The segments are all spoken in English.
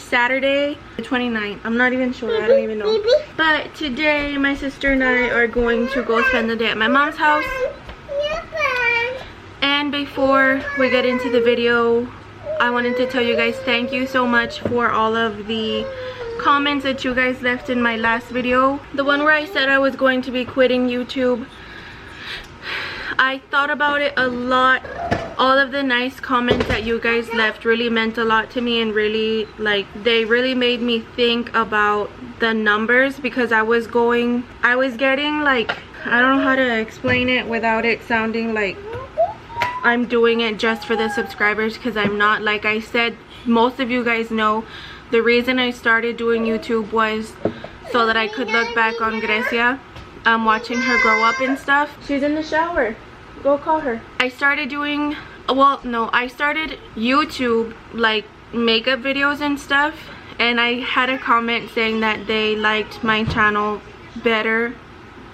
Saturday the 29th. I'm not even sure. I don't even know. But today my sister and I are going to go spend the day at my mom's house. And before we get into the video, I wanted to tell you guys thank you so much for all of the comments that you guys left in my last video, the one where I said I was going to be quitting YouTube. I thought about it a lot. All of the nice comments that you guys left really meant a lot to me, and really, like, they really made me think about the numbers, because I was getting, like, I don't know how to explain it without it sounding like I'm doing it just for the subscribers, because I'm not. Like I said, most of you guys know the reason I started doing YouTube was so that I could look back on Grecia, watching her grow up and stuff. She's in the shower. Go call her. I started doing, well, no, I started YouTube, like, makeup videos and stuff, and I had a comment saying that they liked my channel better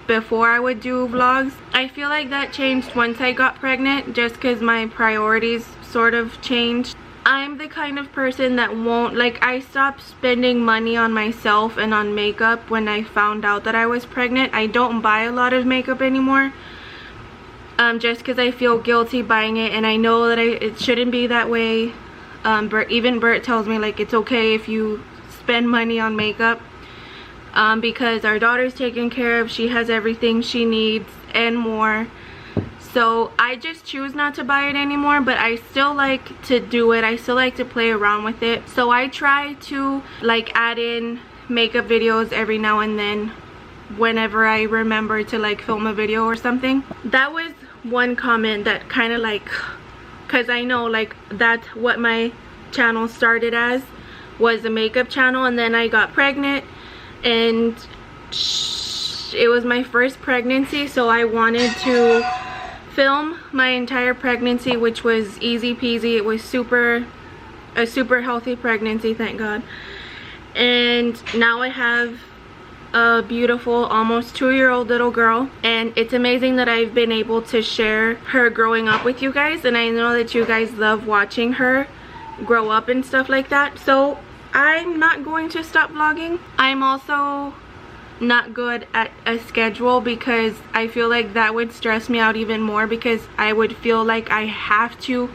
before I would do vlogs. I feel like that changed once I got pregnant, just because my priorities sort of changed. I'm the kind of person that won't, like, I stopped spending money on myself and on makeup when I found out that I was pregnant. I don't buy a lot of makeup anymore, just because I feel guilty buying it, and I know that it shouldn't be that way. Even Bert tells me, like, it's okay if you spend money on makeup, because our daughter's taken care of. She has everything she needs and more. So I just choose not to buy it anymore, but I still like to do it. I still like to play around with it. So I try to, like, add in makeup videos every now and then whenever I remember to, like, film a video or something. That was one comment that kind of, like, because I know, like, that's what my channel started as, was a makeup channel, and then I got pregnant, and it was my first pregnancy, so I wanted to film my entire pregnancy, which was easy peasy. It was a super healthy pregnancy, thank God. And now I have a beautiful almost 2-year-old little girl, and it's amazing that I've been able to share her growing up with you guys, and I know that you guys love watching her grow up and stuff like that. So I'm not going to stop vlogging. I'm also not good at a schedule, because I feel like that would stress me out even more, because I would feel like I have to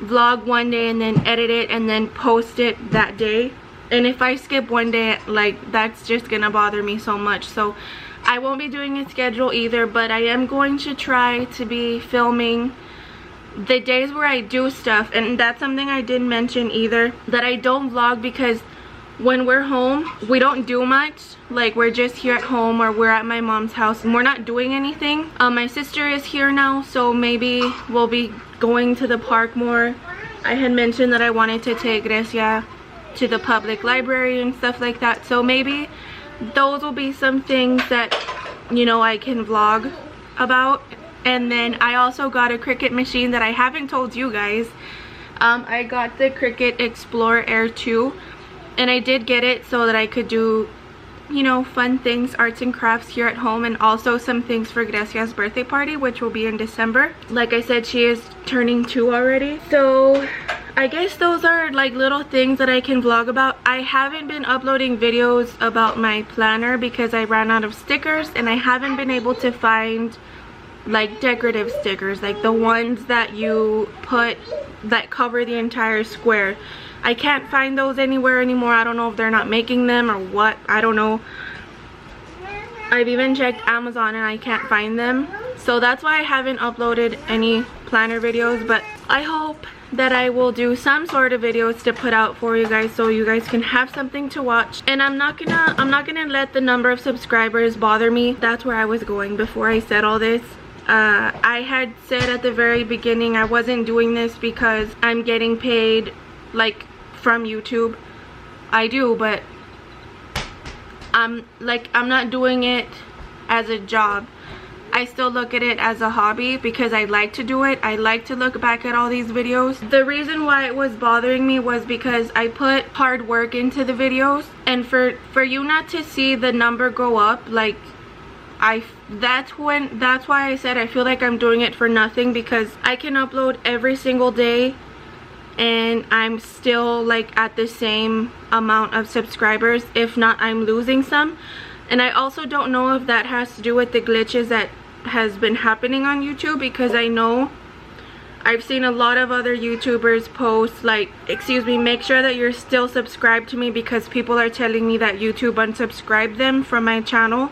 vlog one day and then edit it and then post it that day, and if I skip one day, like, that's just gonna bother me so much. So I won't be doing a schedule either, but I am going to try to be filming the days where I do stuff. And that's something I didn't mention either, that I don't vlog, because when we're home we don't do much. Like, we're just here at home, or we're at my mom's house and we're not doing anything. My sister is here now, so maybe we'll be going to the park more. I had mentioned that I wanted to take Grecia to the public library and stuff like that, so maybe those will be some things that, you know, I can vlog about. And then I also got a Cricut machine that I haven't told you guys. I got the Cricut Explorer Air 2, and I did get it so that I could do, you know, fun things, arts and crafts here at home, and also some things for Grecia's birthday party, which will be in December. Like I said, she is turning 2 already. So I guess those are, like, little things that I can vlog about. I haven't been uploading videos about my planner because I ran out of stickers, and I haven't been able to find, like, decorative stickers, like the ones that you put that cover the entire square. I can't find those anywhere anymore. I don't know if they're not making them or what. I don't know. I've even checked Amazon and I can't find them. So that's why I haven't uploaded any planner videos, but I hope that I will do some sort of videos to put out for you guys, so you guys can have something to watch. And I'm not gonna let the number of subscribers bother me. That's where I was going before I said all this. I had said at the very beginning I wasn't doing this because I'm getting paid, like, from YouTube. I do, but I'm not doing it as a job. I still look at it as a hobby because I like to do it. I like to look back at all these videos. The reason why it was bothering me was because I put hard work into the videos, and for you not to see the number go up, like, that's why I said I feel like I'm doing it for nothing, because I can upload every single day and I'm still like at the same amount of subscribers. If not, I'm losing some. And I also don't know if that has to do with the glitches that has been happening on YouTube, because I know I've seen a lot of other YouTubers post like, excuse me, make sure that you're still subscribed to me because people are telling me that YouTube unsubscribed them from my channel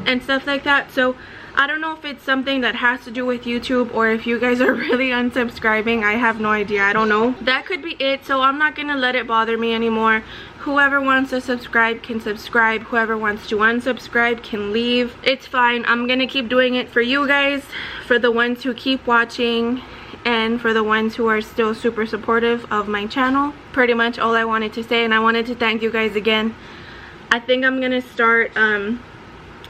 and stuff like that. So I don't know if it's something that has to do with YouTube or if you guys are really unsubscribing. I have no idea. I don't know. That could be it. So I'm not gonna let it bother me anymore. Whoever wants to subscribe can subscribe. Whoever wants to unsubscribe can leave. It's fine. I'm gonna keep doing it for you guys, for the ones who keep watching, and for the ones who are still super supportive of my channel. Pretty much all I wanted to say, and I wanted to thank you guys again. I think I'm gonna start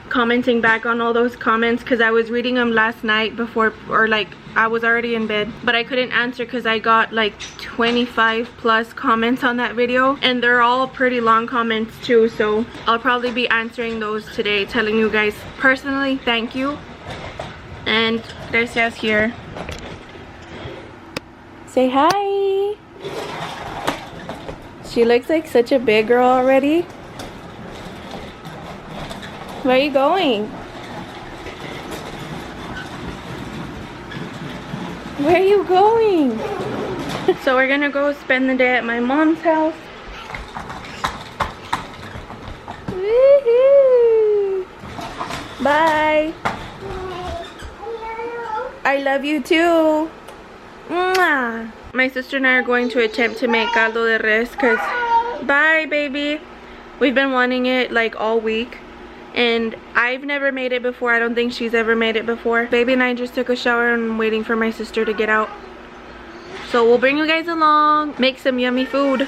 commenting back on all those comments, because I was reading them last night before, or like I was already in bed, but I couldn't answer because I got like 25 plus comments on that video, and they're all pretty long comments too. So I'll probably be answering those today, telling you guys personally thank you. And Grecia's here. Say hi. She looks like such a big girl already. Where are you going? Where are you going? So we're gonna go spend the day at my mom's house. Woohoo! Bye. I love you too. Mwah. My sister and I are going to attempt to make caldo de res because, bye baby, we've been wanting it like all week. And I've never made it before. I don't think she's ever made it before. Baby and I just took a shower and I'm waiting for my sister to get out. So we'll bring you guys along, make some yummy food.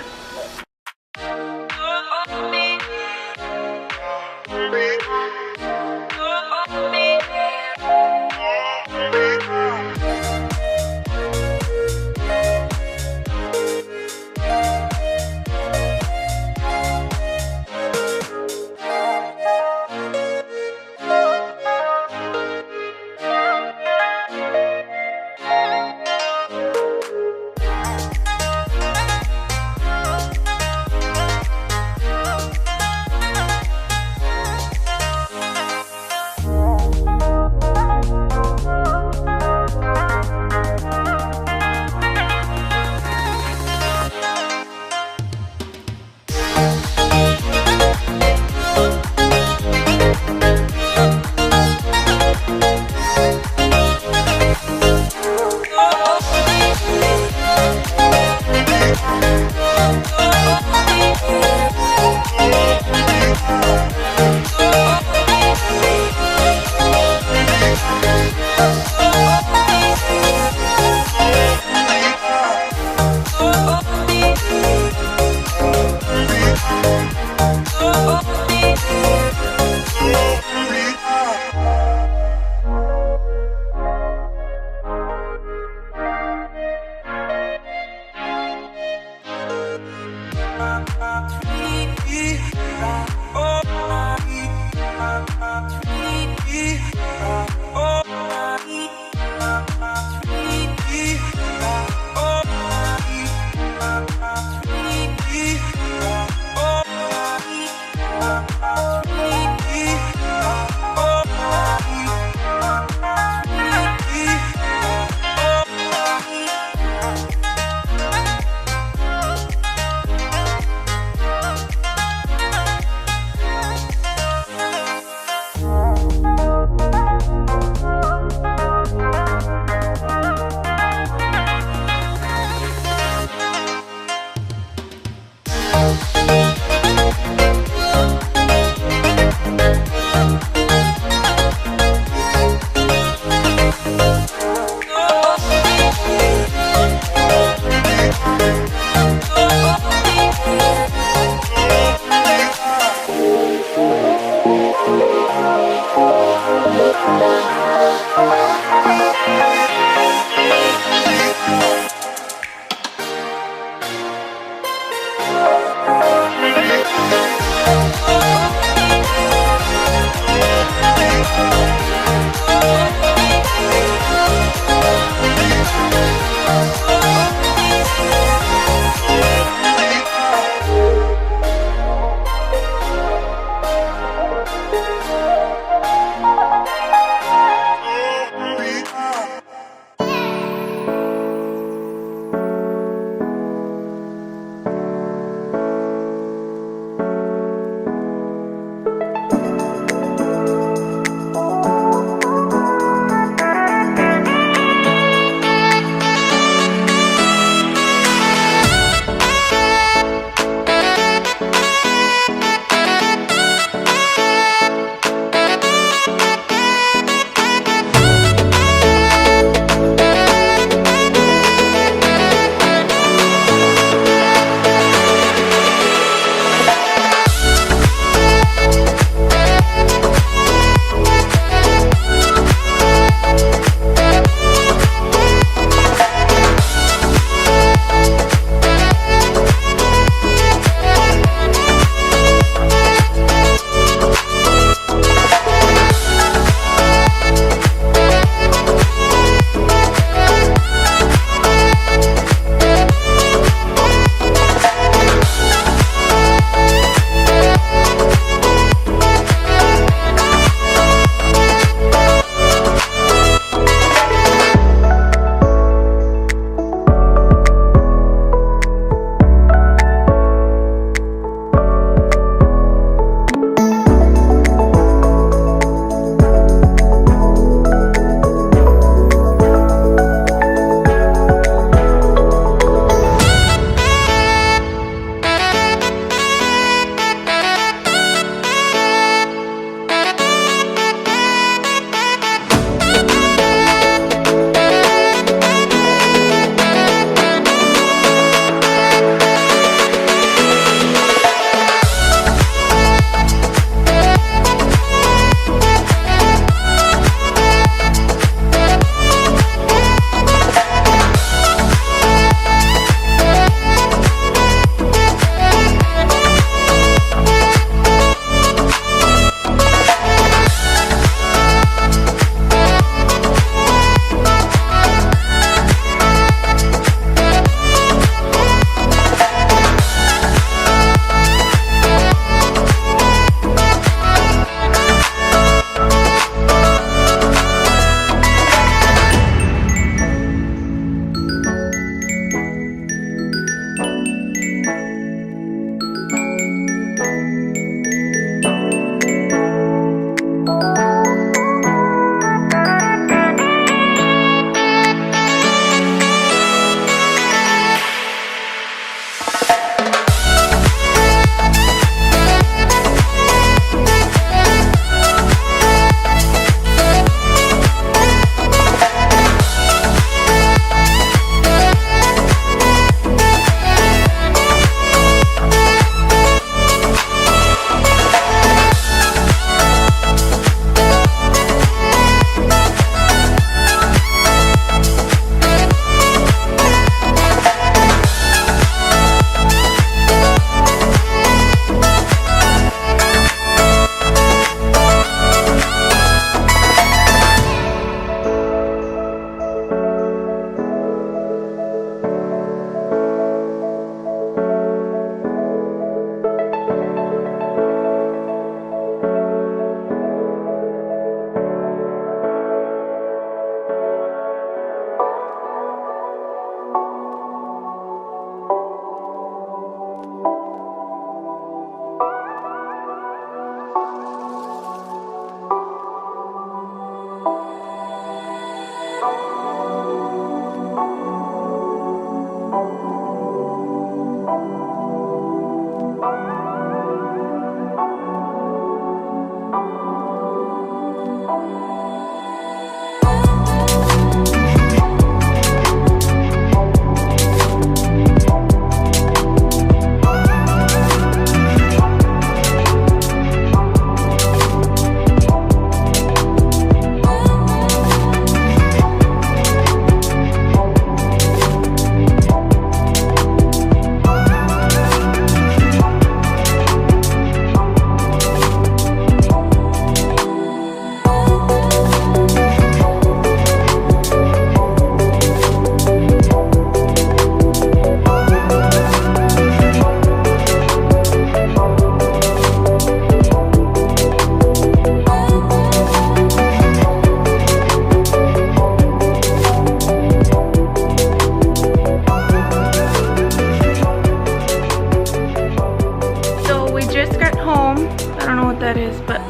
but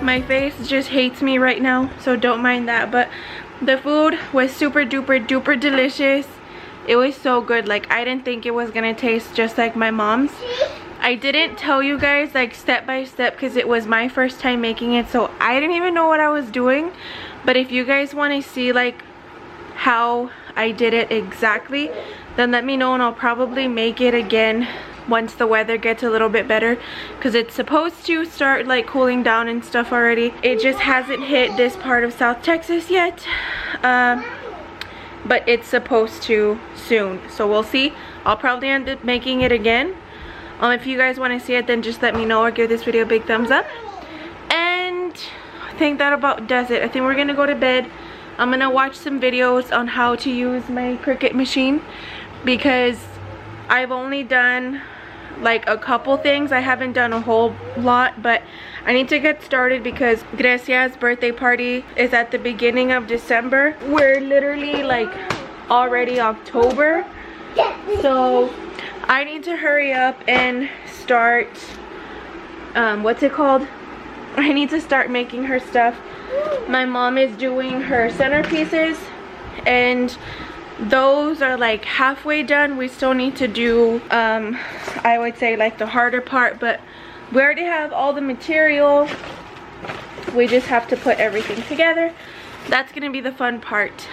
my face just hates me right now, so don't mind that. But the food was super duper duper delicious. It was so good. Like, I didn't think it was gonna taste just like my mom's. I didn't tell you guys like step by step because it was my first time making it, so I didn't even know what I was doing. But if you guys want to see like how I did it exactly, then let me know and I'll probably make it again once the weather gets a little bit better, because it's supposed to start like cooling down and stuff already. It just hasn't hit this part of South Texas yet, but it's supposed to soon, so we'll see. I'll probably end up making it again. If you guys want to see it, then just let me know or give this video a big thumbs up. And I think that about does it. I think we're gonna go to bed. I'm gonna watch some videos on how to use my Cricut machine, because I've only done like a couple things. I haven't done a whole lot, but I need to get started because Grecia's birthday party is at the beginning of December. We're literally like already October, so I need to hurry up and start, what's it called? I need to start making her stuff. My mom is doing her centerpieces, and those are like halfway done. We still need to do, I would say like the harder part, but we already have all the material. We just have to put everything together. That's gonna be the fun part.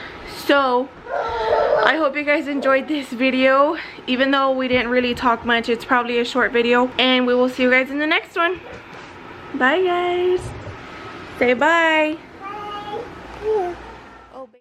So I hope you guys enjoyed this video. Even though we didn't really talk much, it's probably a short video, and we will see you guys in the next one. Bye guys. Say bye.